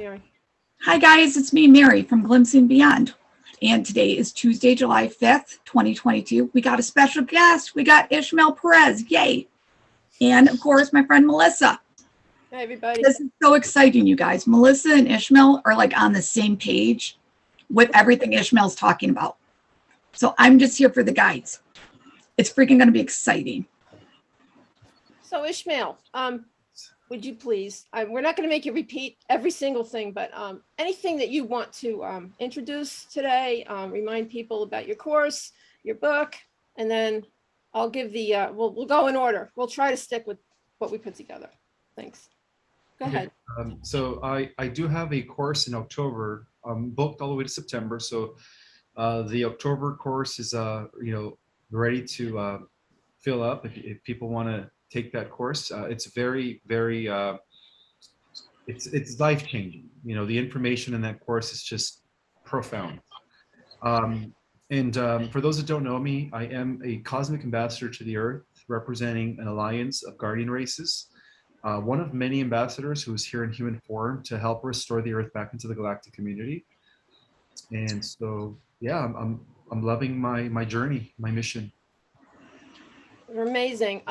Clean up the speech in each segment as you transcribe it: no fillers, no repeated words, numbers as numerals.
Mary. Hi guys, it's me, Mary from Glimpsing Beyond. And today is Tuesday, July 5th, 2022. We got a special guest. We got Ismael Perez, yay. And of course, my friend Melissa. Hey everybody. This is so exciting, you guys. Melissa and Ismael are like on the same page with everything Ismael's talking about. So I'm just here for the guides. It's freaking going to be exciting. So Ismael, would you please, we're not going to make you repeat every single thing, but anything that you want to introduce today, remind people about your course, your book, and then I'll give the, we'll go in order. We'll try to stick with what we put together. Thanks. Go ahead. So I do have a course in October, booked all the way to September. So the October course is, ready to fill up if people want to take that course. It's very, very, it's life-changing. You know, the information in that course is just profound. For those that don't know me, I am a cosmic ambassador to the Earth, representing an alliance of guardian races. One of many ambassadors who is here in human form to help restore the Earth back into the galactic community. And so, yeah, I'm loving my journey, my mission. You're amazing.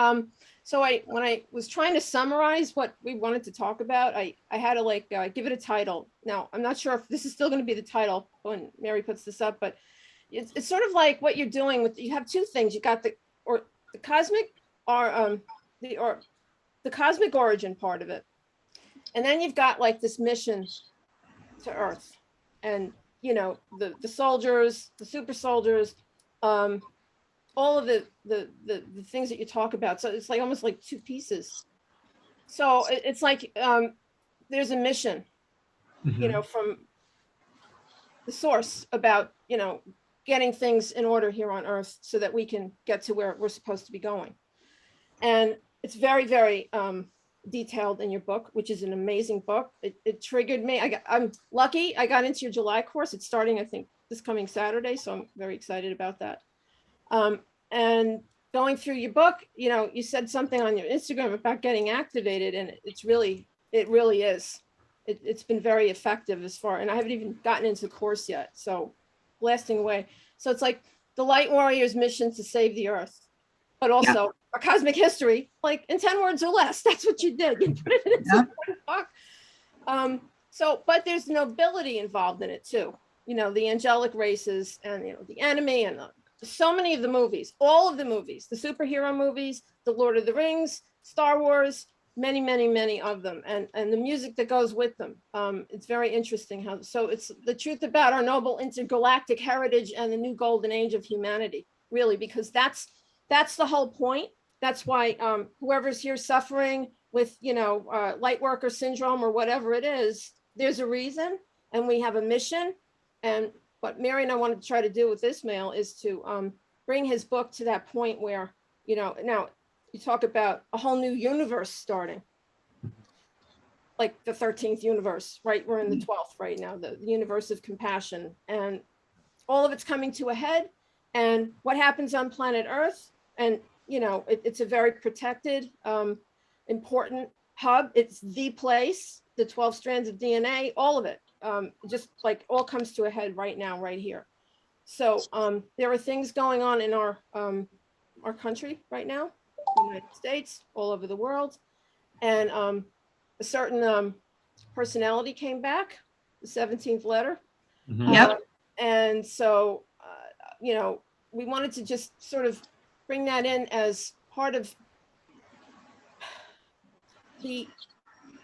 So when I was trying to summarize what we wanted to talk about, I had to give it a title. Now, I'm not sure if this is still going to be the title when Mary puts this up, but it's sort of like what you're doing with, you have two things. You got the cosmic the cosmic origin part of it. And then you've got like this mission to Earth and, you know, the soldiers, the super soldiers, all of the things that you talk about. So it's like almost like two pieces. So it's like there's a mission, you know, from the source about, you know, getting things in order here on Earth so that we can get to where we're supposed to be going. And it's very, very detailed in your book, which is an amazing book. It triggered me. I'm lucky I got into your July course. It's starting, I think, this coming Saturday. So I'm very excited about that. And going through your book, you know, you said something on your Instagram about getting activated, and it really is. It's been very effective as far, and I haven't even gotten into the course yet. So blasting away. So it's like the Light Warrior's mission to save the Earth, but also a cosmic history, like in 10 words or less. That's what you did. You put it into one book. But there's nobility involved in it too. You know, the angelic races and, you know, the enemy and so many of the movies, all of the movies, the superhero movies, the Lord of the Rings, Star Wars, many, many, many of them, and the music that goes with them. It's very interesting how, so it's the truth about our noble intergalactic heritage and the new golden age of humanity, really, because that's the whole point. That's why whoever's here suffering with, you know, light worker syndrome or whatever it is, there's a reason, and we have a mission. And what Mary and I wanted to try to do with Ismael is to bring his book to that point where, you know, now you talk about a whole new universe starting, like the 13th universe, right? We're in the 12th right now, the universe of compassion, and all of it's coming to a head. And what happens on planet Earth, and, you know, it's a very protected, important hub. It's the place, the 12 strands of DNA, all of it. Just like all comes to a head right now, right here. So there are things going on in our country right now, the United States, all over the world, and a certain personality came back, the 17th letter. And so, you know, we wanted to just sort of bring that in as part of the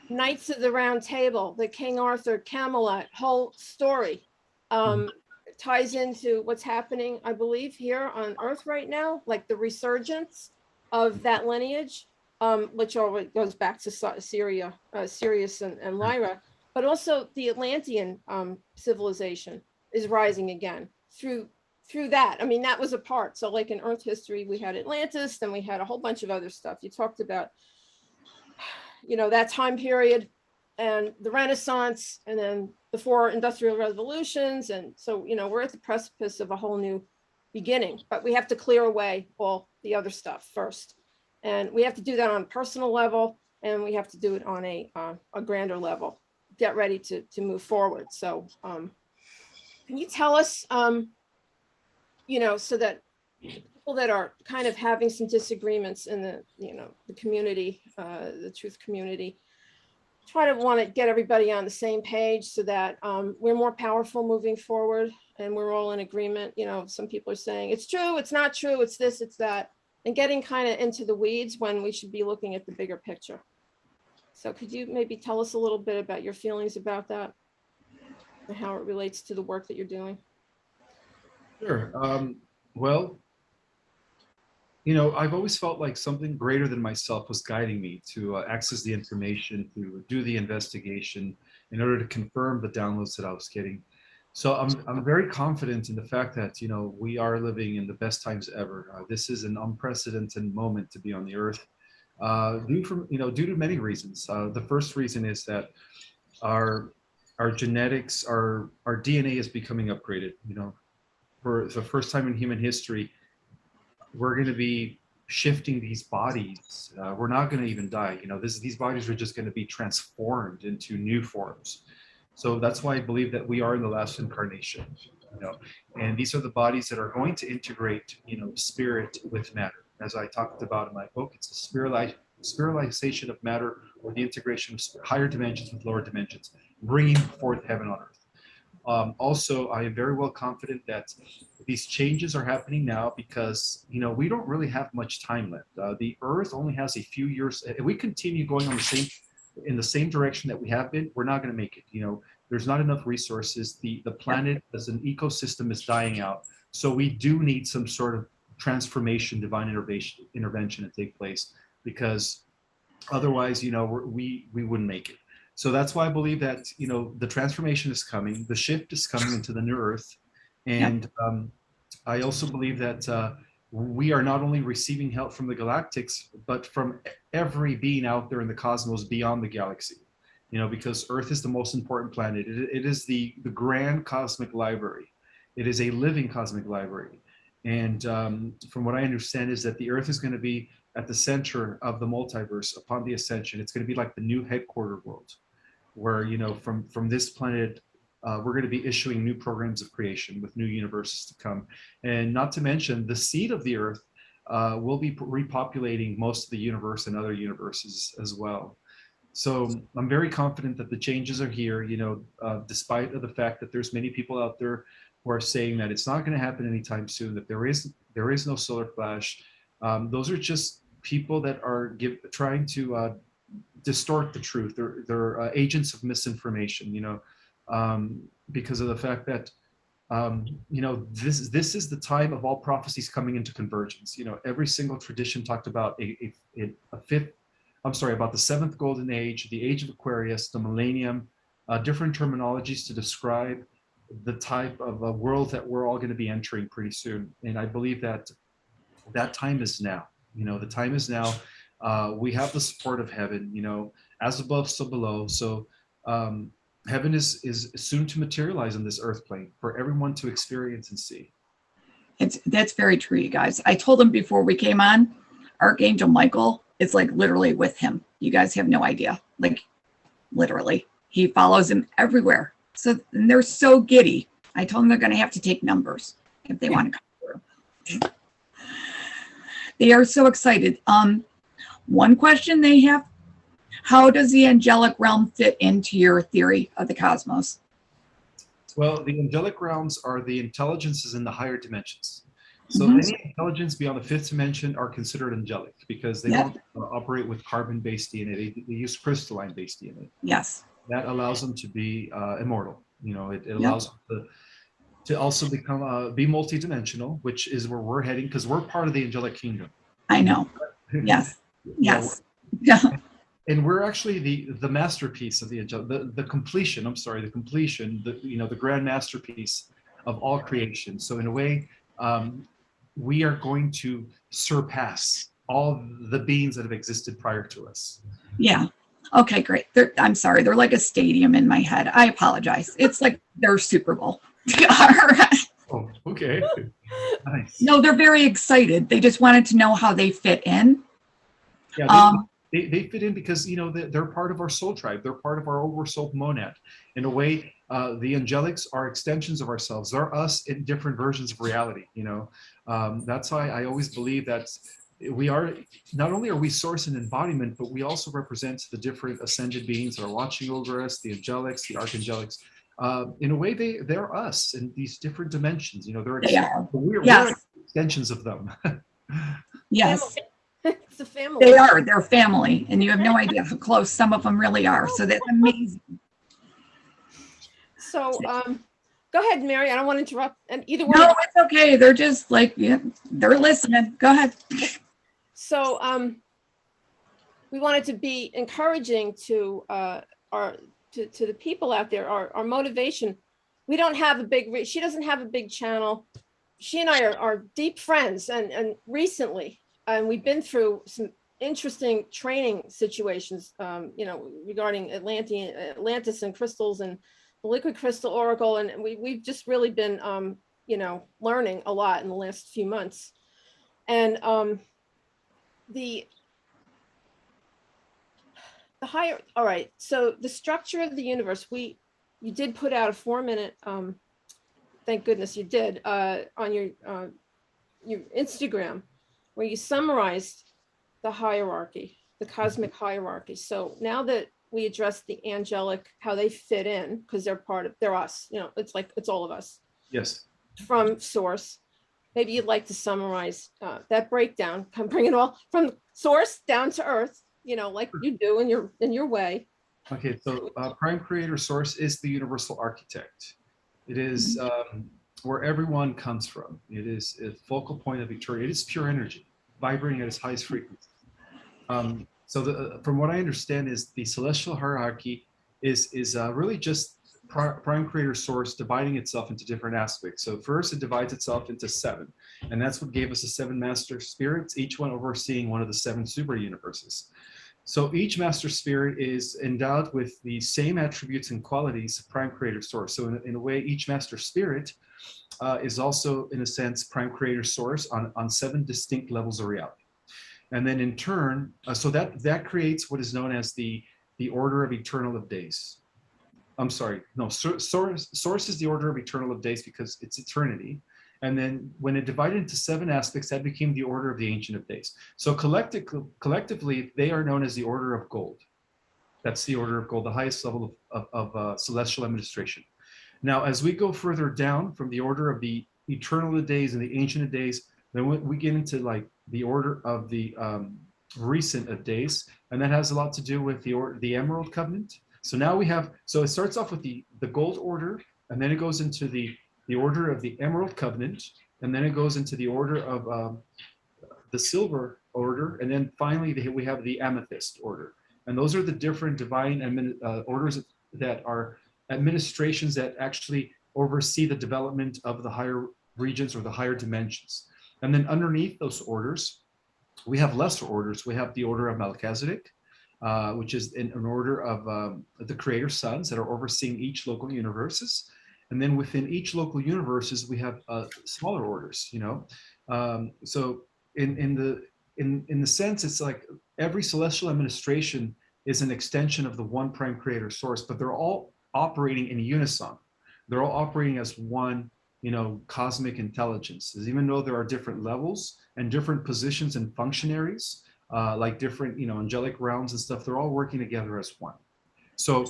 Knights of the Round Table, the King Arthur Camelot whole story. Ties into what's happening, I believe, here on Earth right now, like the resurgence of that lineage, which always goes back to Sirius and Lyra, but also the Atlantean civilization is rising again through that. I mean, that was a part. So like in Earth history, we had Atlantis, and we had a whole bunch of other stuff. You talked about, you know, that time period and the Renaissance, and then the 4 industrial revolutions. And so, you know, we're at the precipice of a whole new beginning, but we have to clear away all the other stuff first. And we have to do that on a personal level, and we have to do it on a grander level. get ready to move forward. So can you tell us, you know, so that people that are kind of having some disagreements in the, you know, the community, the truth community, try to want to get everybody on the same page so that we're more powerful moving forward and we're all in agreement. You know, some people are saying it's true, it's not true, it's this, it's that, and getting kind of into the weeds when we should be looking at the bigger picture. So could you maybe tell us a little bit about your feelings about that and how it relates to the work that you're doing? Sure. Well, you know, I've always felt like something greater than myself was guiding me to access the information, to do the investigation in order to confirm the downloads that I was getting. So I'm very confident in the fact that, you know, we are living in the best times ever. This is an unprecedented moment to be on the earth, due to many reasons. The first reason is that our genetics, our DNA is becoming upgraded. You know, for the first time in human history, we're going to be shifting these bodies. We're not going to even die. You know, these bodies are just going to be transformed into new forms. So that's why I believe that we are in the last incarnation. You know, and these are the bodies that are going to integrate, you know, spirit with matter. As I talked about in my book, it's a spiralization of matter, or the integration of higher dimensions with lower dimensions, bringing forth heaven on earth. Also, I am very well confident that these changes are happening now because, you know, we don't really have much time left. The Earth only has a few years. If we continue going on in the same direction that we have been, we're not going to make it. You know, there's not enough resources. The planet as an ecosystem is dying out. So we do need some sort of transformation, divine intervention to take place, because otherwise, you know, we wouldn't make it. So that's why I believe that, you know, the transformation is coming, the shift is coming into the new earth. And I also believe that we are not only receiving help from the Galactics, but from every being out there in the cosmos beyond the galaxy, you know, because Earth is the most important planet. It is the grand cosmic library. It is a living cosmic library. And from what I understand is that the Earth is going to be at the center of the multiverse upon the Ascension. It's going to be like the new headquarter world, where, you know, from this planet, we're going to be issuing new programs of creation with new universes to come. And not to mention, the seed of the Earth will be repopulating most of the universe and other universes as well. So I'm very confident that the changes are here, you know, despite of the fact that there's many people out there who are saying that it's not going to happen anytime soon, that there is no solar flash. Those are just people that are trying to distort the truth. They're agents of misinformation, you know, because of the fact that, you know, this is the time of all prophecies coming into convergence. You know, every single tradition talked about about the seventh golden age, the age of Aquarius, the millennium, different terminologies to describe the type of a world that we're all going to be entering pretty soon. And I believe that that time is now. You know, the time is now. We have the support of heaven, you know, as above, so below. So heaven is soon to materialize on this earth plane for everyone to experience and see. That's very true, you guys. I told him before we came on, Archangel Michael is like literally with him. You guys have no idea. Like literally, he follows him everywhere. So they're so giddy. I told them they're going to have to take numbers if they want to come through. They are so excited. One question they have: how does the angelic realm fit into your theory of the cosmos? Well, the angelic realms are the intelligences in the higher dimensions. So any intelligence beyond the fifth dimension are considered angelic because they don't operate with carbon-based DNA. They use crystalline-based DNA. Yes. That allows them to be immortal. You know, it allows them to also become be multidimensional, which is where we're heading because we're part of the angelic kingdom. I know. Yes. Yes. Yeah. And we're actually the masterpiece of the angelic, the completion. I'm sorry, the completion. The grand masterpiece of all creation. So in a way, we are going to surpass all the beings that have existed prior to us. Yeah. Okay, great. I'm sorry. They're like a stadium in my head. I apologize. It's like their Super Bowl. All right. Oh, okay. Nice. No, they're very excited. They just wanted to know how they fit in. Yeah, they fit in because, you know, they're part of our soul tribe. They're part of our oversoul monad. In a way, the angelics are extensions of ourselves. They're us in different versions of reality, you know. That's why I always believe that we are, not only are we source and embodiment, but we also represent the different ascended beings that are watching over us, the angelics, the archangelics. In a way, they're us in these different dimensions. You know, They are. we're Yes. extensions of them. Yes. It's a family. They are. They're family. And you have no idea how close some of them really are. So that's amazing. So, go ahead, Mary. I don't want to interrupt. And either one. No, it's okay. They're just like, yeah, they're listening. Go ahead. So, we wanted to be encouraging to to the people out there. Our motivation. We don't have a big. She doesn't have a big channel. She and I are deep friends, and recently, and we've been through some interesting training situations. You know, regarding Atlantis and crystals and the liquid crystal oracle, and we've just really been you know, learning a lot in the last few months. And the higher, all right, so the structure of the universe, you did put out a 4-minute, thank goodness you did, on your Instagram, where you summarized the hierarchy, the cosmic hierarchy. So now that we address the angelic, how they fit in, because they're us, you know, it's like, it's all of us. Yes. From source. Maybe you'd like to summarize that breakdown, bring it all from source down to earth, you know, like you do in your way. Okay, so Prime Creator Source is the universal architect. It is where everyone comes from. It is a focal point of eternity. It is pure energy, vibrating at its highest frequency. So from what I understand is the celestial hierarchy is really just Prime Creator Source dividing itself into different aspects. So first it divides itself into 7, and that's what gave us the 7 master spirits, each one overseeing one of the 7 super universes. So each master spirit is endowed with the same attributes and qualities of Prime Creator Source. So in a way, each master spirit is also, in a sense, Prime Creator Source on 7 distinct levels of reality. And then in turn, so that creates what is known as the order of eternal of days. I'm sorry, no, source is the order of eternal of days because it's eternity. And then when it divided into 7 aspects, that became the order of the Ancient of Days. So collectively, they are known as the order of gold. That's the order of gold, the highest level of celestial administration. Now, as we go further down from the order of the eternal of days and the Ancient of Days, then we get into like the order of the recent of days, and that has a lot to do with the Emerald Covenant. So now we have, so it starts off with the gold order, and then it goes into the order of the Emerald Covenant, and then it goes into the order of the Silver Order, and then finally we have the Amethyst Order. And those are the different divine orders that are administrations that actually oversee the development of the higher regions or the higher dimensions. And then underneath those orders, we have lesser orders. We have the Order of Melchizedek, which is an order of the Creator Sons that are overseeing each local universes. And then within each local universes, we have smaller orders, you know. So in the sense, it's like every celestial administration is an extension of the one Prime Creator Source, but they're all operating in unison. They're all operating as one, you know, cosmic intelligence. Even though there are different levels and different positions and functionaries, like different, you know, angelic realms and stuff, they're all working together as one. So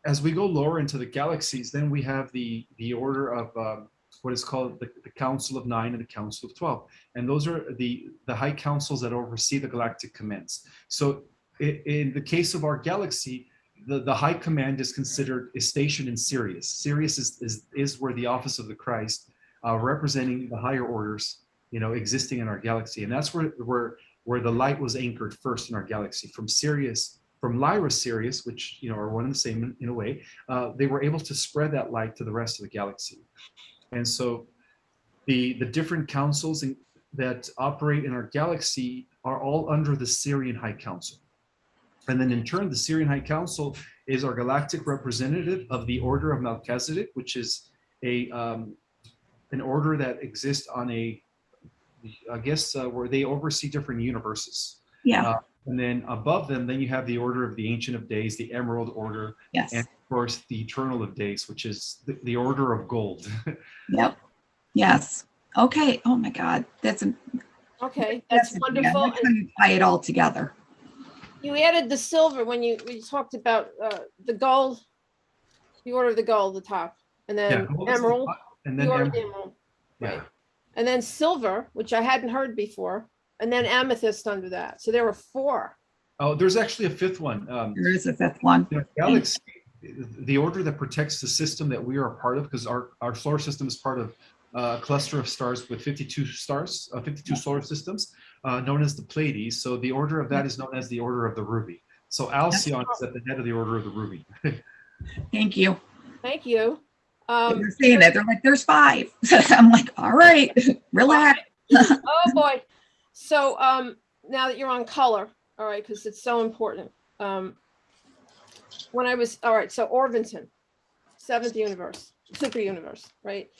as we go lower into the galaxies, then we have the order of what is called the Council of 9 and the Council of 12. And those are the high councils that oversee the galactic commands. So in the case of our galaxy, the high command is stationed in Sirius. Sirius is where the office of the Christ, representing the higher orders, you know, existing in our galaxy. And that's where the light was anchored first in our galaxy. From Sirius, from Lyra Sirius, which, you know, are one and the same in a way, they were able to spread that light to the rest of the galaxy. And so the different councils that operate in our galaxy are all under the Syrian High Council. And then in turn, the Syrian High Council is our galactic representative of the Order of Melchizedek, which is an order that exists on I guess, where they oversee different universes. Yeah. And then above them, then you have the Order of the Ancient of Days, the Emerald Order, Yes. and of course the Eternal of Days, which is the Order of Gold. Yep. Yes. Okay. Oh my God. That's Okay, that's yeah, wonderful. that's how you tie it all together. You added the silver when you talked about the gold, the order of the gold, the top, and then gold is the emerald, top, and the then order of the emerald. emerald, Yeah. right? And then silver, which I hadn't heard before, and then amethyst under that. So there were 4. Oh, there's actually a 5th one. There is a 5th one. Galaxy, the order that protects the system that we are a part of, because our solar system is part of a cluster of stars with 52 stars, 52 solar systems, known as the Pleiades. So the order of that is known as the Order of the Ruby. So Alcyon is at the head of the Order of the Ruby. Thank you. Thank you. They're saying that. They're like, there's 5. I'm like, all right, relax. Oh boy. So now that you're on color, all right, because it's so important. When I was, all right, so Orvington, 7th universe, super universe, right?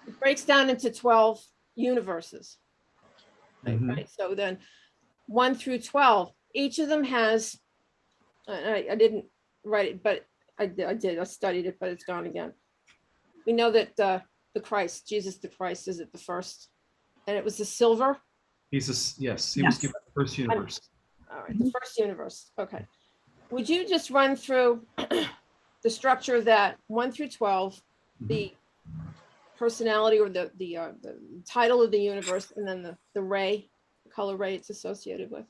It breaks down into 12 universes. Right? So then 1 through 12, each of them has, I didn't write it, but I did, I studied it, but it's gone again. We know that the Christ, Jesus the Christ, is it the first? And it was the silver? Yes, he was Yes. given the first universe. All right, the first universe. Okay. Would you just run through the structure of that 1 through 12, the personality or the title of the universe, and then the ray, the color ray it's associated with?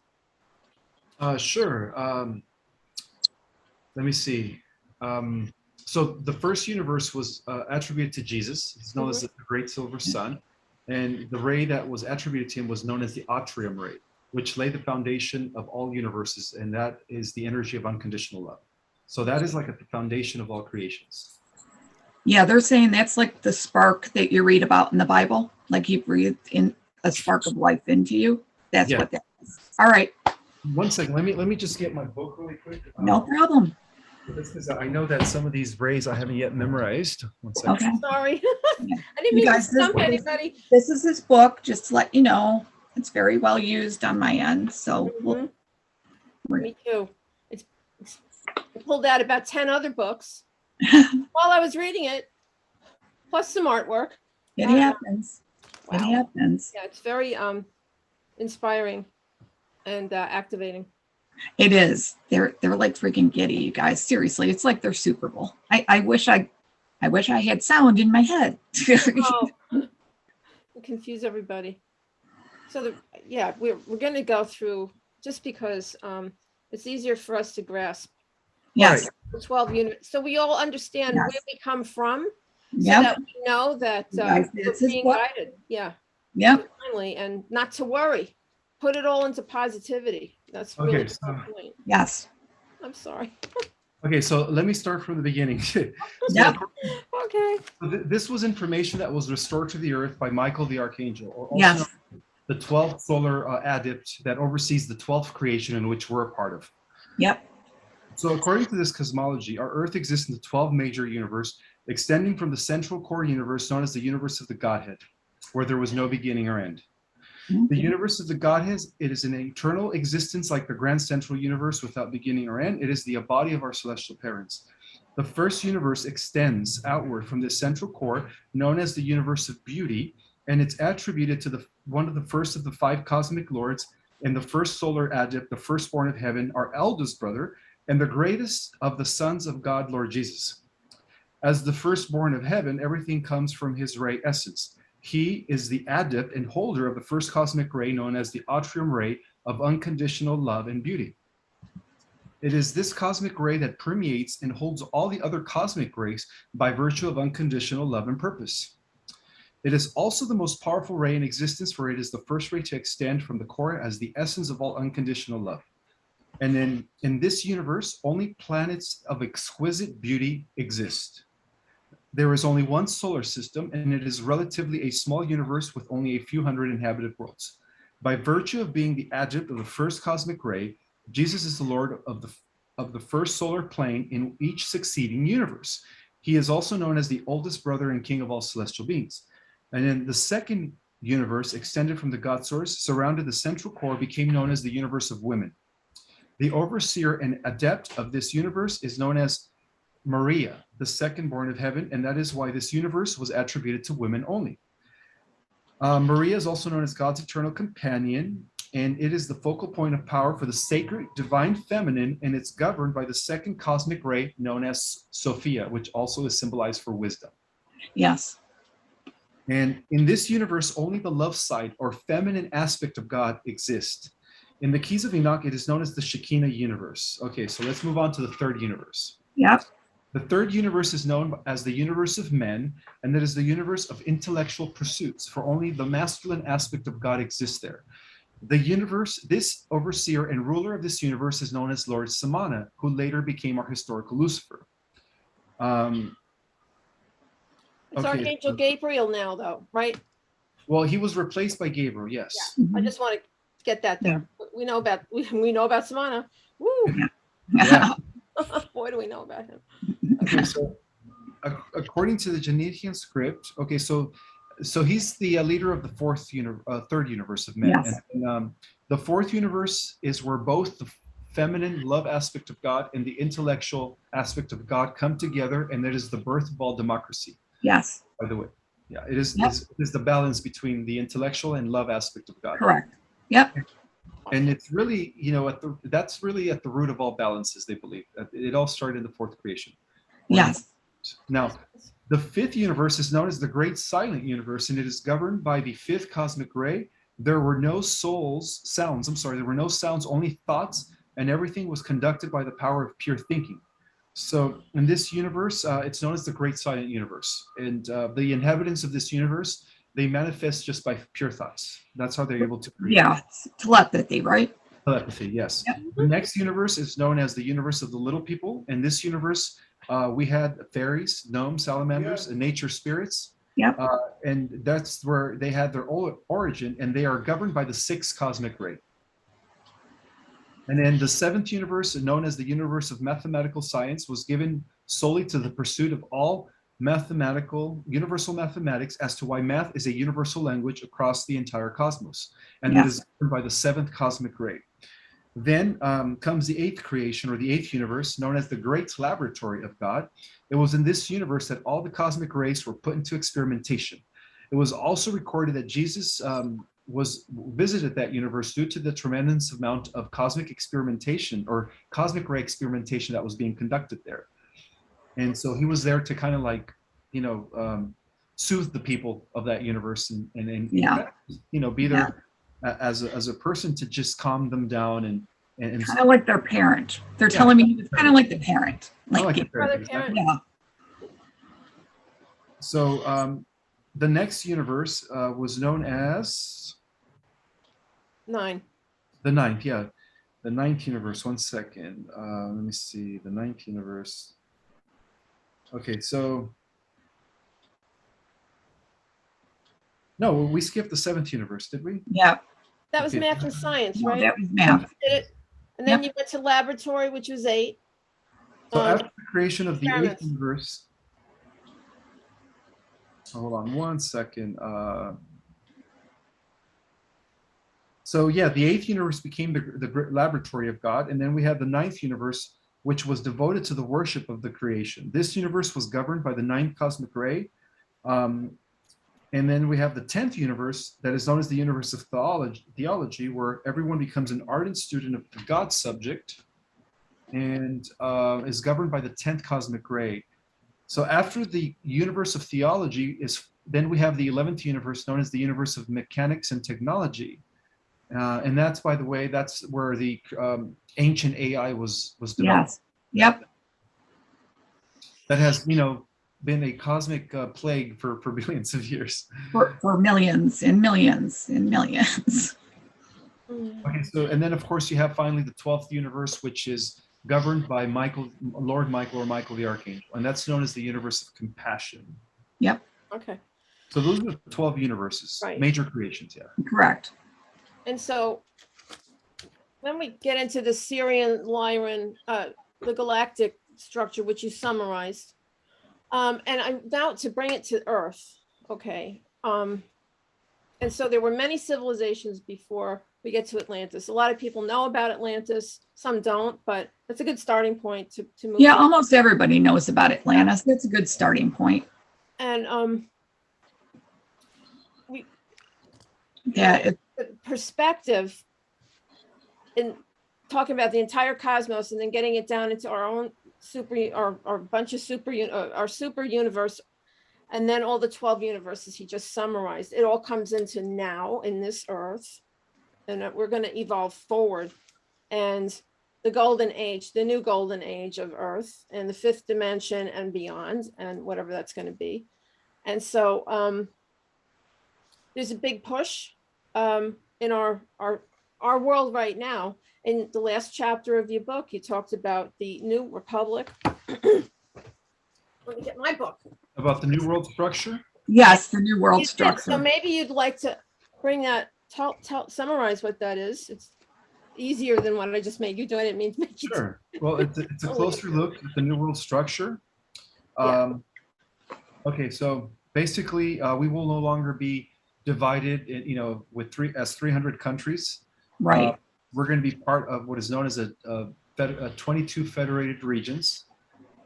Sure. Let me see. So the first universe was attributed to Jesus. It's known as the Great Silver Sun. And the ray that was attributed to him was known as the Atrium ray, which laid the foundation of all universes. And that is the energy of unconditional love. So that is like at the foundation of all creations. Yeah, they're saying that's like the spark that you read about in the Bible. Like he breathed in a spark of life into you. That's what that is. All right. One second. Let me just get my book really quick. No problem. That's because I know that some of these rays I haven't yet memorized. One second. Okay. Sorry. Yeah. I didn't You mean to guys, stump anybody. This is his book, just to let you know. It's very well used on my end. So Me too. I pulled out about 10 other books while I was reading it, plus some artwork. it happens. Wow. It happens. Yeah, it's very inspiring and activating. It is. They're like freaking giddy, you guys. Seriously, it's like their Super Bowl. I wish I had sound in my head. Oh, confuse everybody. So we're going to go through just because it's easier for us to grasp. Yes. The 12 units, so we all understand Yes. where we come from, so Yep. that we know that Guys, we're it's his being book. guided. Yeah. Yep. Finally, and not to worry. Put it all into positivity. That's really the point. Yes. I'm sorry. Okay, so let me start from the beginning. Yep. Okay. This was information that was restored to the earth by Michael the Archangel, or also Yes. known as the 12th solar adept that oversees the 12th creation in which we're a part of. Yep. So according to this cosmology, our earth exists in the 12 major universe, extending from the central core universe known as the universe of the Godhead, where there was no beginning or end. The universe of the Godhead, it is an eternal existence like the grand central universe without beginning or end. It is the body of our celestial parents. The first universe extends outward from the central core, known as the universe of beauty, and it's attributed to one of the first of the 5 cosmic lords and the first solar adept, the firstborn of heaven, our eldest brother, and the greatest of the sons of God, Lord Jesus. As the firstborn of heaven, everything comes from his ray essence. He is the adept and holder of the first cosmic ray known as the Atrium ray of unconditional love and beauty. It is this cosmic ray that permeates and holds all the other cosmic rays by virtue of unconditional love and purpose. It is also the most powerful ray in existence, for it is the first ray to extend from the core as the essence of all unconditional love. And then in this universe, only planets of exquisite beauty exist. There is only one solar system, and it is relatively a small universe with only a few hundred inhabited worlds. By virtue of being the adjunct of the first cosmic ray, Jesus is the Lord of the first solar plane in each succeeding universe. He is also known as the oldest brother and king of all celestial beings. And then the second universe extended from the God source, surrounded the central core, became known as the universe of women. The overseer and adept of this universe is known as Maria, the second born of heaven, and that is why this universe was attributed to women only. Maria is also known as God's eternal companion, and it is the focal point of power for the sacred divine feminine, and it's governed by the second cosmic ray known as Sophia, which also is symbolized for wisdom. Yes. And in this universe, only the love side or feminine aspect of God exists. In the Keys of Enoch, it is known as the Shekinah universe. Okay, so let's move on to the third universe. Yep. The third universe is known as the universe of men, and that is the universe of intellectual pursuits, for only the masculine aspect of God exists there. The universe, this overseer and ruler of this universe is known as Lord Samana, who later became our historical Lucifer. It's Okay. Archangel Gabriel now, though, right? Well, he was replaced by Gabriel, yes. I just want to get that there. We know about Samana. Woo! Yeah. Boy, do we know about him. Okay, so according to the Genetian script, okay, so he's the leader of the third universe of men. Yes. And the fourth universe is where both the feminine love aspect of God and the intellectual aspect of God come together, and that is the birth of all democracy. Yes. By the way, yeah, it is. Yep. It is the balance between the intellectual and love aspect of God. Correct. Yep. And it's really, that's really at the root of all balances, they believe. It all started in the fourth creation. Yes. Now, the fifth universe is known as the Great Silent Universe, and it is governed by the fifth cosmic ray. There were no sounds, only thoughts, and everything was conducted by the power of pure thinking. So in this universe, it's known as the Great Silent Universe. And the inhabitants of this universe, they manifest just by pure thoughts. That's how they're able to create. Yeah. Telepathy, right? Telepathy, yes. Yep. The next universe is known as the universe of the little people. In this universe, we had fairies, gnomes, salamanders, and nature spirits. Yep. And that's where they had their origin, and they are governed by the sixth cosmic ray. And then the seventh universe, known as the universe of mathematical science, was given solely to the pursuit of all universal mathematics, as to why math is a universal language across the entire cosmos. And Yes. it is governed by the seventh cosmic ray. Then comes the eighth creation, or the eighth universe, known as the Great Laboratory of God. It was in this universe that all the cosmic rays were put into experimentation. It was also recorded that Jesus was visited that universe due to the tremendous amount of cosmic experimentation or cosmic ray experimentation that was being conducted there. And so he was there to kind of like, soothe the people of that universe and be there as a person to just calm them down and Kind of like their parent. They're telling me it's kind of like the parent. like the parent, exactly. Yeah. So the next universe was known as 9. the ninth. Yeah, the ninth universe. 1 second. Let me see. The ninth universe. Okay, so no, we skipped the seventh universe, did we? Yeah. That was Okay. math and science, No, right? that was math. Did it. And then you went to laboratory, which was 8. So after the creation of the eighth experiments. universe, hold on 1 second. So yeah, the eighth universe became the great laboratory of God, and then we had the ninth universe, which was devoted to the worship of the creation. This universe was governed by the ninth cosmic ray. And then we have the 10th universe that is known as the universe of theology, where everyone becomes an ardent student of the God subject and is governed by the 10th cosmic ray. So after the universe of theology then we have the 11th universe known as the universe of mechanics and technology. And that's, by the way, that's where the ancient AI was developed. Yes. Yep. That has, been a cosmic plague for billions of years. For millions and millions and millions. Okay, so and then of course you have finally the 12th universe, which is governed by Lord Michael, or Michael the Archangel, and that's known as the universe of compassion. Yep. Okay. So those are the 12 universes, Right. major creations, yeah. Correct. And so when we get into the Syrian, Lyran, the galactic structure, which you summarized, and I'm about to bring it to Earth, okay? And so there were many civilizations before we get to Atlantis. A lot of people know about Atlantis, some don't, but that's a good starting point to move. Yeah, almost everybody knows about Atlantis. That's a good starting point. And Yeah, the perspective in talking about the entire cosmos and then getting it down into our own our bunch of our super universe, and then all the 12 universes he just summarized. It all comes into now in this Earth, and we're going to evolve forward. And the golden age, the new golden age of Earth, and the fifth dimension and beyond, and whatever that's going to be. And so there's a big push in our world right now. In the last chapter of your book, you talked about the New Republic. Let me get my book. About the New World structure? yes, the new world You did. structure. So maybe you'd like to bring that, summarize what that is. It's easier than what I just made you do. I didn't mean to make you do. Sure. Well, it's a closer look at the New World structure. Okay, so basically, we will no longer be divided, with 300 countries. Right. We're going to be part of what is known as a 22 Federated Regions,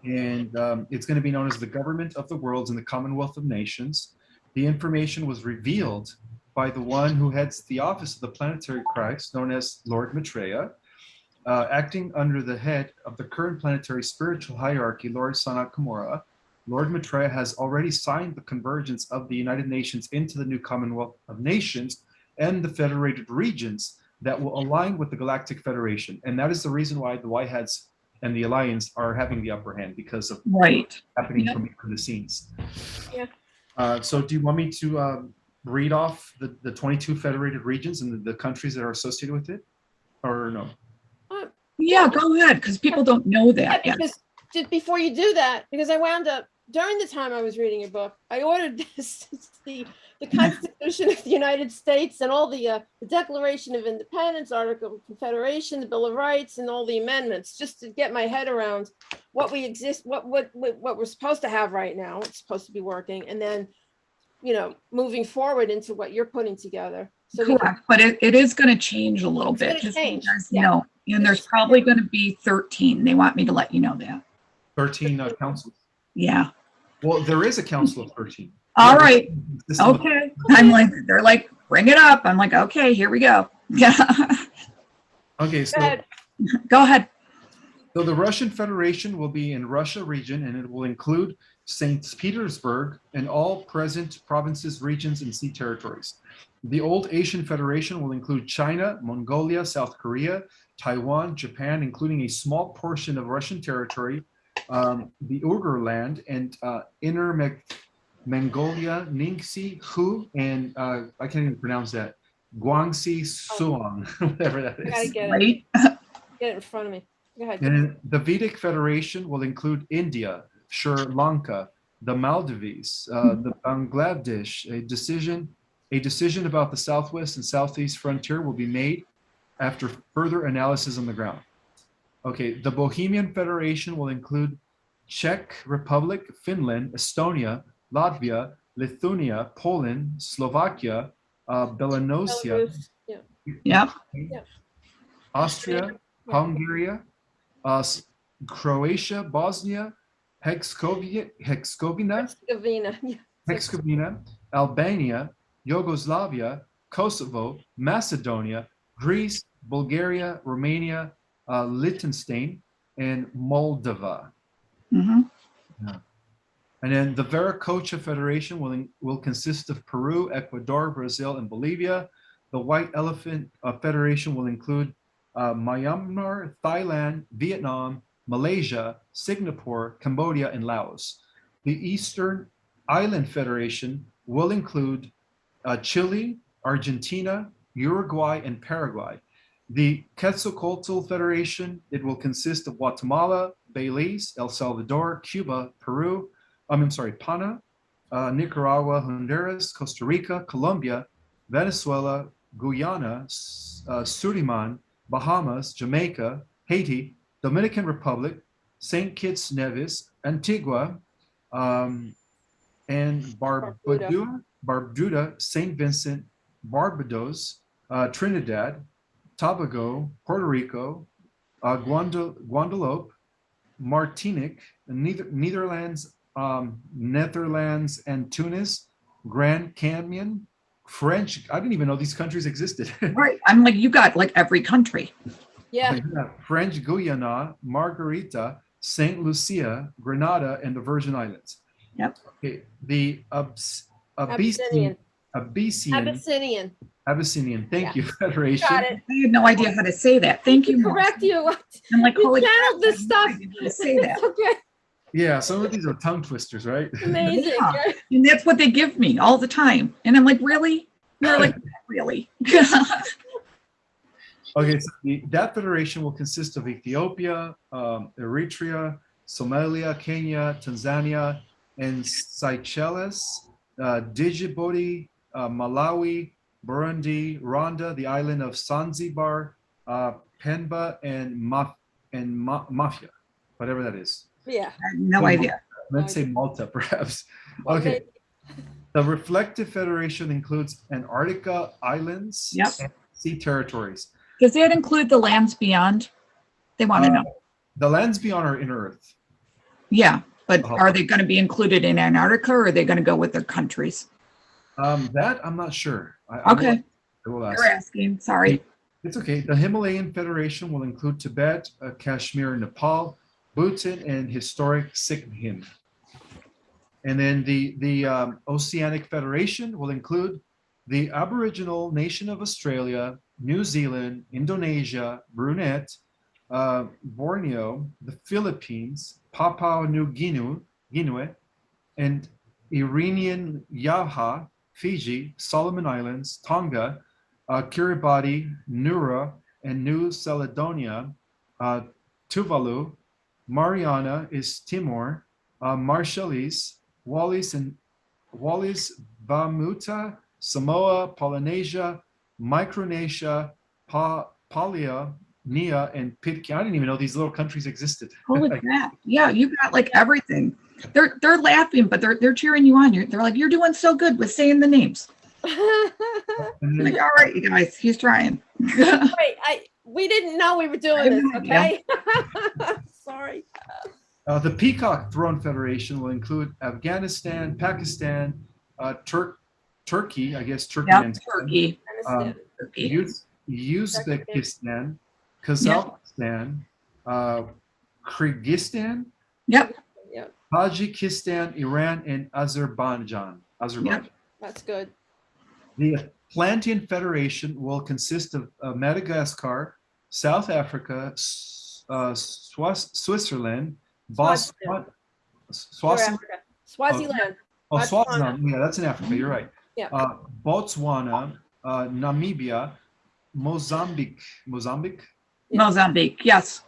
and it's going to be known as the Government of the Worlds and the Commonwealth of Nations. The information was revealed by the one who heads the office of the planetary Christ, known as Lord Maitreya, acting under the head of the current planetary spiritual hierarchy, Lord Sanat Kumara. Lord Maitreya has already signed the convergence of the United Nations into the new Commonwealth of Nations and the Federated Regions that will align with the Galactic Federation. And that is the reason why the Whiteheads and the Alliance are having the upper hand, because of Right. happening Yep. from behind the scenes. Yeah. So do you want me to read off the 22 Federated Regions and the countries that are associated with it, or no? Yeah, go ahead, because people don't know that Yeah, yet. because just before you do that, because I wound up during the time I was reading your book, I ordered this, the Constitution of the United States and all the Declaration of Independence, Article of Confederation, the Bill of Rights, and all the amendments, just to get my head around what we're supposed to have right now. It's supposed to be working, and then moving forward into what you're putting together. So Correct, but it is going to change a little bit, gonna just so you change, guys yeah. know. And there's probably going to be 13. They want me to let you know that. 13 councils. Yeah. Well, there is a council of 13. All right. This is the- Okay. They're like, bring it up. I'm like, okay, here we go. Yeah. Okay, Go so ahead. Go ahead. So the Russian Federation will be in Russia region, and it will include St. Petersburg and all present provinces, regions, and sea territories. The old Asian Federation will include China, Mongolia, South Korea, Taiwan, Japan, including a small portion of Russian territory, the Uyghur land, and Inner Mongolia, Ningxi, Hu, and I can't even pronounce that, Guangxi, Suang, whatever that I gotta is. get Right. it in front of me. Go ahead. And the Vedic Federation will include India, Sri Lanka, the Maldives, the Bangladesh. A decision about the southwest and southeast frontier will be made after further analysis on the ground. Okay, the Bohemian Federation will include Czech Republic, Finland, Estonia, Latvia, Lithuania, Poland, Slovakia, Belarusia, Belarus, yeah. Yep. Austria, Hungary, Croatia, Bosnia, Herzegovina, Herzegovina, yeah. Albania, Yugoslavia, Kosovo, Macedonia, Greece, Bulgaria, Romania, Liechtenstein, and Moldova. Hmm. And then the Viracocha Federation will consist of Peru, Ecuador, Brazil, and Bolivia. The White Elephant Federation will include Myanmar, Thailand, Vietnam, Malaysia, Singapore, Cambodia, and Laos. The Eastern Island Federation will include Chile, Argentina, Uruguay, and Paraguay. The Quetzalcoatl Federation, it will consist of Guatemala, Belize, El Salvador, Cuba, Peru, Panama, Nicaragua, Honduras, Costa Rica, Colombia, Venezuela, Guyana, Suriname, Bahamas, Jamaica, Haiti, Dominican Republic, St. Kitts Nevis, Antigua, and Barbuda, St. Vincent Barbados, Trinidad, Tobago, Puerto Rico, Guadeloupe, Martinique, Netherlands and Tunis, Grand Canyon, French. I didn't even know these countries existed. Right. I'm like, you got like every country. Yeah. French Guiana, Margarita, Saint Lucia, Grenada, and the Virgin Islands. Yep. Okay. The Abyssinian. Abyssinian. Abyssinian. Thank you, Federation. Got it. I had no idea how to say that. Thank you. Correct Marcy. you. I'm like, You holy channeled crap, this I stuff. had no idea how to say that. It's okay. Yeah, some of these are tongue twisters, right? Amazing. Yeah. And that's what they give me all the time. And I'm like, really? And they're like, really? Okay, so that federation will consist of Ethiopia, Eritrea, Somalia, Kenya, Tanzania, and Seychelles, Djibouti, Malawi, Burundi, Rwanda, the island of Zanzibar, Pemba, and Mafia, whatever that is. Yeah. I had no idea. Let's say Malta, perhaps. Okay. The Reflective Federation includes Antarctica islands Yep. and sea territories. Does that include the lands beyond? They want to know. The lands beyond are in Earth. Yeah, but are they going to be included in Antarctica, or are they going to go with their countries? That I'm not sure. Okay. I will ask. You're asking. Sorry. It's okay. The Himalayan Federation will include Tibet, Kashmir, Nepal, Bhutan, and historic Sikkim. And then the Oceanic Federation will include the Aboriginal Nation of Australia, New Zealand, Indonesia, Brunei, Borneo, the Philippines, Papua New Guinea, and Iranian Yaha, Fiji, Solomon Islands, Tonga, Kiribati, Nauru, and New Caledonia, Tuvalu, Mariana is Timor, Marshallese, Wallis, Vanuatu, Samoa, Polynesia, Micronesia, Polynesia, and Pitcairn. I didn't even know these little countries existed. Holy crap! Yeah, you got like everything. They're laughing, but they're cheering you on. They're like, you're doing so good with saying the names. I'm like, all right, you guys, he's trying. Wait, we didn't know we were doing this, okay? Sorry. The Peacock Throne Federation will include Afghanistan, Pakistan, Turkey, I guess Turkmenistan, Turkey. Turkey. Uzbekistan, Kazakhstan, Kyrgyzstan, Yep. Yep. Tajikistan, Iran, and Azerbaijan. That's good. The Atlantean Federation will consist of Madagascar, South Africa, Switzerland, Swaziland. Swaziland. Swaziland. Yeah, that's in Africa. You're right. Yeah. Botswana, Namibia, Mozambique, Yes.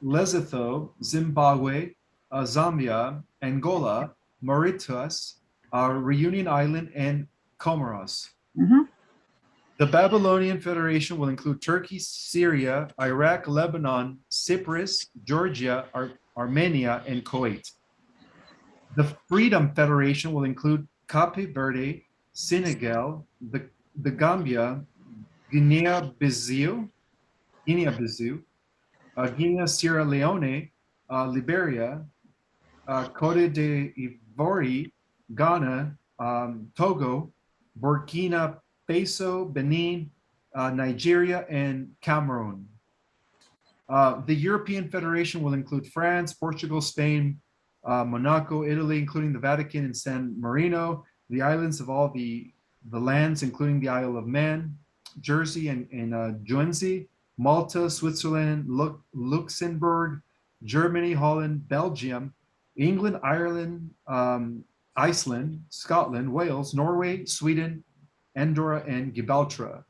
Lesotho, Zimbabwe, Zambia, Angola, Mauritius, Reunion Island, and Comoros. Mm-hmm. The Babylonian Federation will include Turkey, Syria, Iraq, Lebanon, Cyprus, Georgia, Armenia, and Kuwait. The Freedom Federation will include Cape Verde, Senegal, the Gambia, Guinea-Bissau, Guinea, Sierra Leone, Liberia, Cote d'Ivoire, Ghana, Togo, Burkina Faso, Benin, Nigeria, and Cameroon. The European Federation will include France, Portugal, Spain, Monaco, Italy, including the Vatican and San Marino, the islands of all the lands, including the Isle of Man, Jersey and Guernsey, Malta, Switzerland, Luxembourg, Germany, Holland, Belgium, England, Ireland, Iceland, Scotland, Wales, Norway, Sweden, Andorra, and Gibraltar.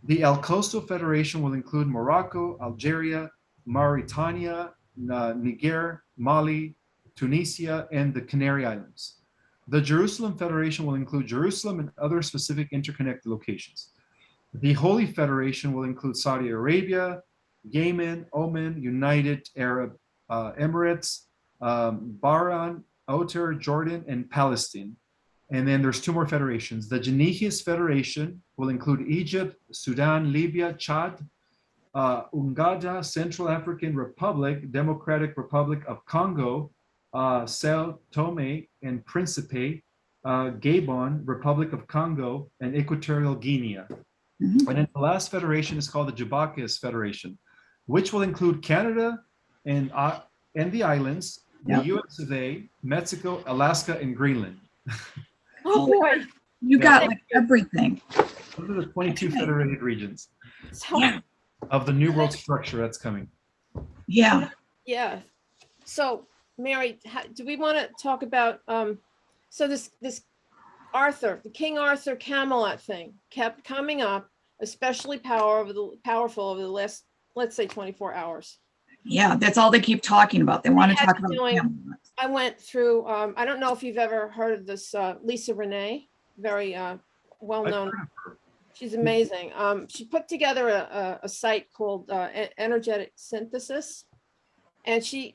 The El Costo Federation will include Morocco, Algeria, Mauritania, Niger, Mali, Tunisia, and the Canary Islands. The Jerusalem Federation will include Jerusalem and other specific interconnected locations. The Holy Federation will include Saudi Arabia, Yemen, Oman, United Arab Emirates, Bahrain, Outer Jordan, and Palestine. And then there's two more federations. The Genihis Federation will include Egypt, Sudan, Libya, Chad, Uganda, Central African Republic, Democratic Republic of Congo, Sao Tome and Principe, Gabon, Republic of Congo, and Equatorial Guinea. Mhm. And then the last federation is called the Jabakis Federation, which will include Canada and the islands, the Yep. US of A, Mexico, Alaska, and Greenland. Oh boy. You got like everything. Those are the 22 federated regions So, Yeah. of the new world structure that's coming. Yeah. yeah. So Mary, do we want to talk about, so this Arthur, the King Arthur Camelot thing kept coming up, especially powerful over the last, let's say 24 hours. Yeah. That's all they keep talking about. They want to had talk been about doing- Camelot. I went through, I don't know if you've ever heard of this Lisa Renee, very well-known. She's amazing. She put together a site called Energetic Synthesis, and she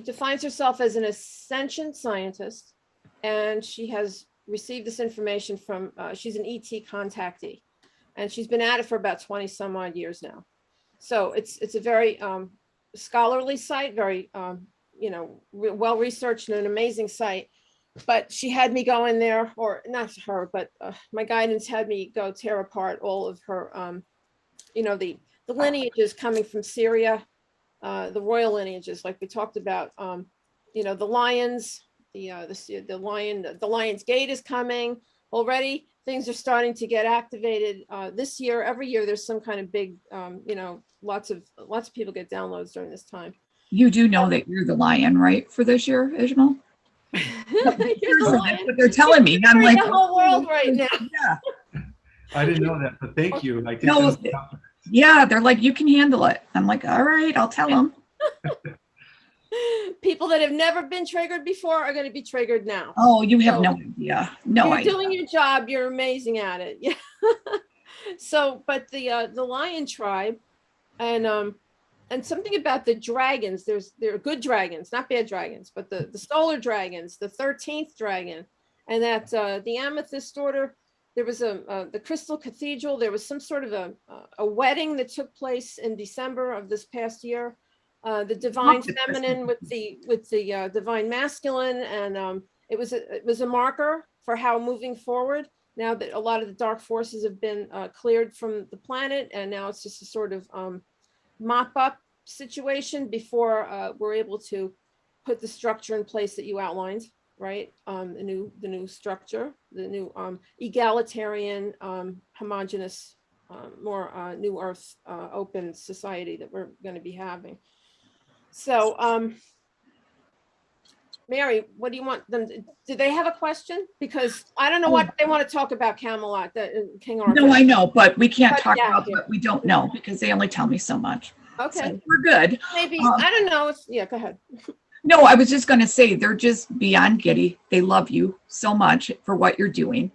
defines herself as an Ascension scientist, and she has received this information from, she's an ET contactee, and she's been at it for about 20 some odd years now. So it's a very scholarly site, very well researched and an amazing site. But she had me go in there, or not her, but my guidance had me go tear apart all of her, the lineages coming from Syria, the royal lineages, like we talked about, the lions, the lion's gate is coming already. Things are starting to get activated this year. Every year there's some kind of big, lots of people get downloads during this time. You do know that you're the lion, right, for this year, Ismael? You're the That's lion. what they're telling me. I'm You're like, the whole world right now. yeah. I didn't know that, but thank you. I No, yeah, they're like, you can handle it. I'm like, all right, I'll tell them. People that have never been triggered before are going to be triggered now. Oh, you have no idea. No You're idea. doing your job. You're amazing at it. Yeah. So, but the lion tribe, and something about the dragons. There are good dragons, not bad dragons, but the solar dragons, the 13th dragon, and that the Amethyst order. There was the Crystal Cathedral. There was some sort of a wedding that took place in December of this past year. The divine feminine with the divine masculine, and it was a marker for how moving forward. Now that a lot of the dark forces have been cleared from the planet, and now it's just a sort of mop up situation before we're able to put the structure in place that you outlined, right? The new structure, the new egalitarian, homogenous, more new Earth open society that we're going to be having. So, Mary, what do you want them to, do they have a question? Because I don't know what they want to talk about Camelot, King Arthur. No, I know, but we can't But talk yeah, about yeah. what we don't know because they only tell me so much. Okay, So we're good. maybe, I don't know. Yeah, go ahead. No, I was just going to say they're just beyond giddy. They love you so much for what you're doing.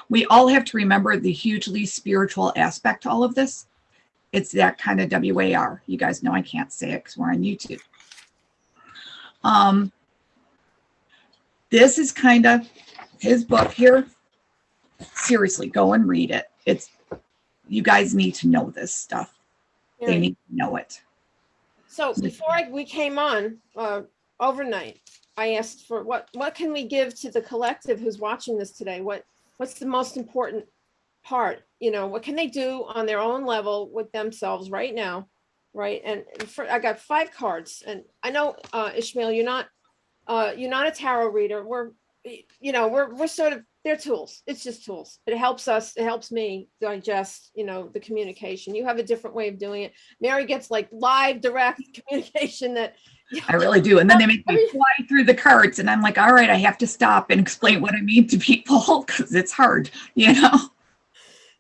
We all have to remember the hugely spiritual aspect to all of this. It's that kind of WAR. You guys know I can't say it because we're on YouTube. This is kind of his book here. Seriously, go and read it. You guys need to know this stuff. They Mary, need to know it. so before we came on overnight, I asked for what can we give to the collective who's watching this today? What's the most important part? What can they do on their own level with themselves right now, right? And I got 5 cards, and I know Ismael, you're not a tarot reader. We're sort of, they're tools. It's just tools. It helps us. It helps me digest, the communication. You have a different way of doing it. Mary gets like live, direct communication that. I really do. And then they make me fly through the cards, and I'm like, all right, I have to stop and explain what I mean to people because it's hard,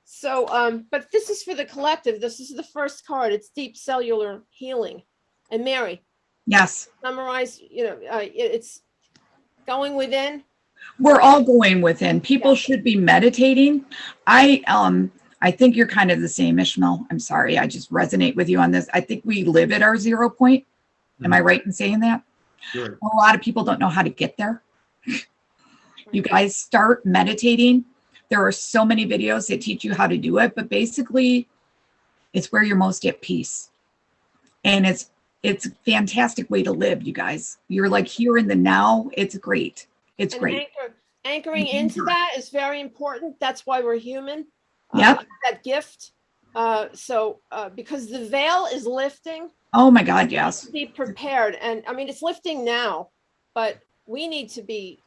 So, but this is for the collective. This is the first card. It's deep cellular healing. And Mary, Yes, summarize, it's going within. we're all going within. People Yeah. should be meditating. I think you're kind of the same, Ishmael. I'm sorry, I just resonate with you on this. I think we live at our 0 point. Am I right in saying that? Sure. A lot of people don't know how to get there. You guys start meditating. There are so many videos that teach you how to do it, but basically it's where you're most at peace. And it's a fantastic way to live, you guys. You're like here in the now. It's great. It's And great. anchoring into that is very important. That's why we're human. Yep. That gift. Because the veil is lifting. Oh my God, yes. Be prepared. And I mean, it's lifting now, but we need to be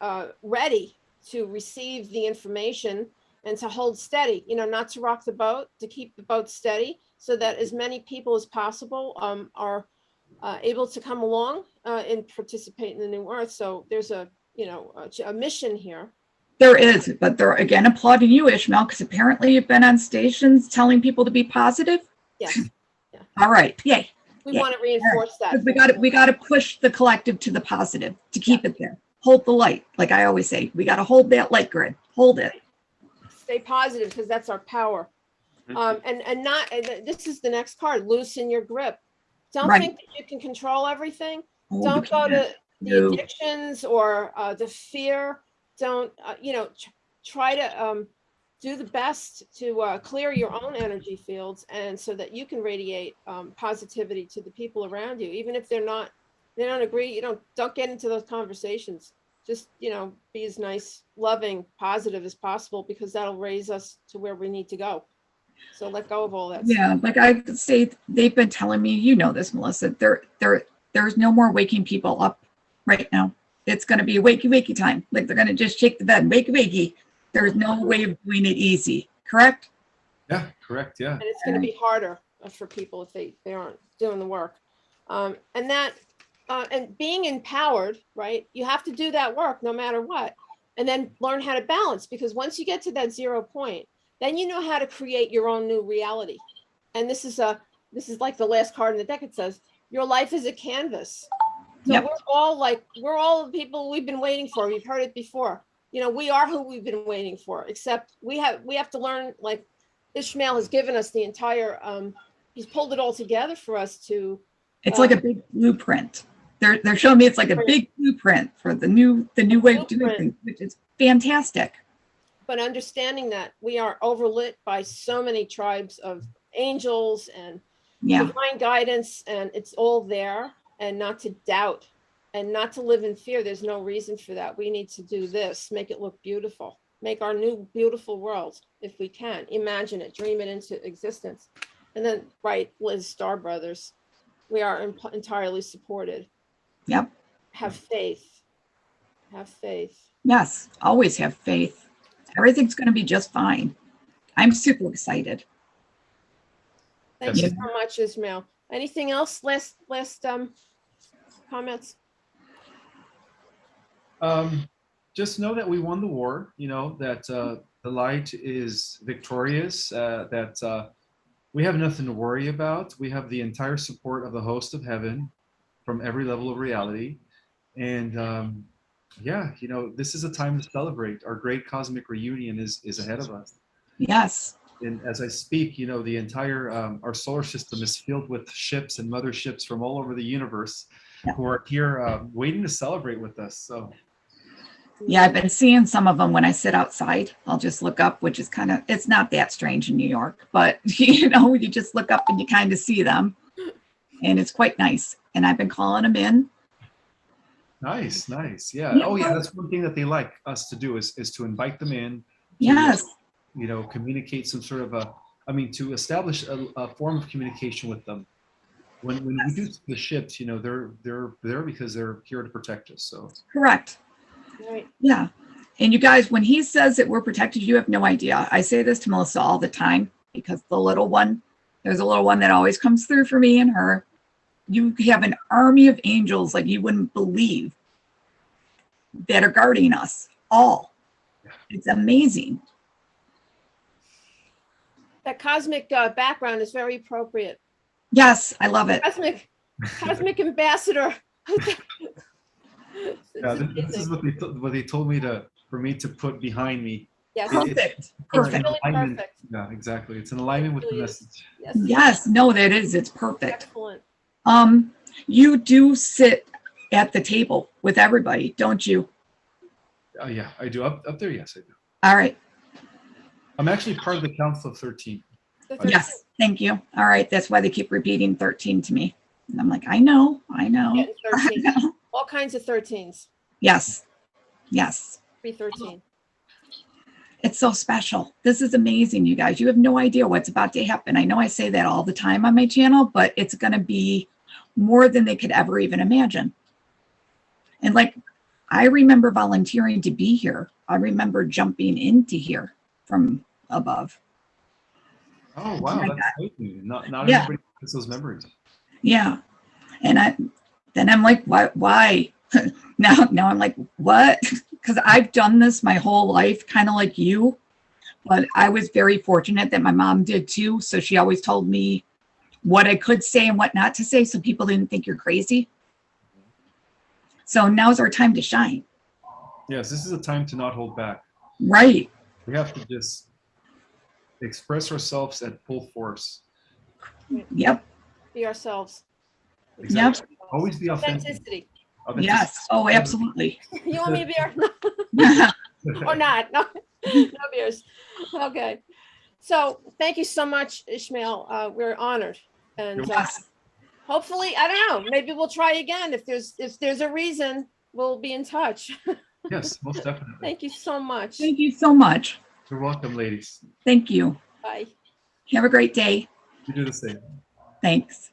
ready to receive the information and to hold steady, not to rock the boat, to keep the boat steady so that as many people as possible are able to come along and participate in the new earth. So there's a mission here. There is, but they're again applauding you, Ishmael, because apparently you've been on stations telling people to be positive. Yes. Yeah. All right. Yay. We want to reinforce that. We got to push the collective to the positive to keep it there. Hold the light. Like I always say, we got to hold that light grid. Hold it. Stay positive because that's our power. This is the next card. Loosen your grip. Don't think that you can control everything. Don't go to the addictions or the fear. Don't try to do the best to clear your own energy fields, and so that you can radiate positivity to the people around you, even if they don't agree. Don't get into those conversations. Just be as nice, loving, positive as possible, because that'll raise us to where we need to go. So let go of all that. Yeah, like I say, they've been telling me, this, Melissa. There's no more waking people up right now. It's going to be a wakey time. Like they're going to just shake the bed, wakey. There's no way of doing it easy. Correct? Yeah, correct. Yeah. And it's going to be harder for people if they aren't doing the work. And being empowered, right? You have to do that work no matter what, and then learn how to balance, because once you get to that 0 point, then you know how to create your own new reality. And this is like the last card in the deck. It says your life is a canvas. So we're all the people we've been waiting for. We've heard it before. We are who we've been waiting for, except we have to learn, like Ishmael has given us the entire, he's pulled it all together for us to. It's like a big blueprint. They're showing me it's like a big blueprint for the new way of doing things, which is fantastic. But understanding that we are overlit by so many tribes of angels and divine guidance, and it's all there. And not to doubt and not to live in fear. There's no reason for that. We need to do this, make it look beautiful, make our new beautiful world if we can. Imagine it, dream it into existence. And then, Liz Star Brothers, we are entirely supported. Yep. Have faith. Have faith. Yes, always have faith. Everything's going to be just fine. I'm super excited. Thank you so much, Ismael. Anything else? Last comments? Just know that we won the war, that the light is victorious, that we have nothing to worry about. We have the entire support of the host of heaven from every level of reality. And this is a time to celebrate. Our great cosmic reunion is ahead of us. Yes. And as I speak, the entire our solar system is filled with ships and motherships from all over the universe who are here waiting to celebrate with us. So, yeah, I've been seeing some of them when I sit outside. I'll just look up, which is it's not that strange in New York, but you just look up and you kind of see them, and it's quite nice. And I've been calling them in. Nice. Yeah. Oh, yeah. That's one thing that they like us to do is to invite them in. Yes. Communicate some sort of to establish a form of communication with them. When we do the ships, they're there because they're here to protect us. So correct. Right. Yeah. And you guys, when he says that we're protected, you have no idea. I say this to Melissa all the time because there's a little one that always comes through for me and her. You have an army of angels like you wouldn't believe that are guarding us all. It's amazing. That cosmic background is very appropriate. Yes, I love it. Cosmic ambassador. Yeah, this is what they told me for me to put behind me. Yes. Perfect. Perfect. Really perfect. Yeah, exactly. It's in alignment with the message. Yes, no, that is. It's perfect. Excellent. You do sit at the table with everybody, don't you? Yeah, I do. Up there, yes, I do. All right. I'm actually part of the Council of 13. The 13. Yes. Thank you. All right. That's why they keep repeating 13 to me. And I'm like, I know. Yeah, 13. All kinds of 13s. Yes. Yes. 313. It's so special. This is amazing, you guys. You have no idea what's about to happen. I know I say that all the time on my channel, but it's going to be more than they could ever even imagine. And like, I remember volunteering to be here. I remember jumping into here from above. Oh, wow. That's crazy. Not Yeah. everybody has those memories. Yeah. And then I'm like, why? Now I'm like, what? Because I've done this my whole life, kind of like you. But I was very fortunate that my mom did too. So she always told me what I could say and what not to say, so people didn't think you're crazy. So now's our time to shine. Yes, this is a time to not hold back. Right. We have to just express ourselves at full force. Yep. Be ourselves. Exactly. Always be authentic. Authenticity. Yes. Oh, absolutely. You want me to be our or not? No, no beers. Okay. So thank you so much, Ismael. We're honored, and Yes. hopefully, I don't know. Maybe we'll try again. If there's a reason, we'll be in touch. Yes, most definitely. Thank you so much. Thank you so much. You're welcome, ladies. Thank you. Bye. Have a great day. You do the same. Thanks.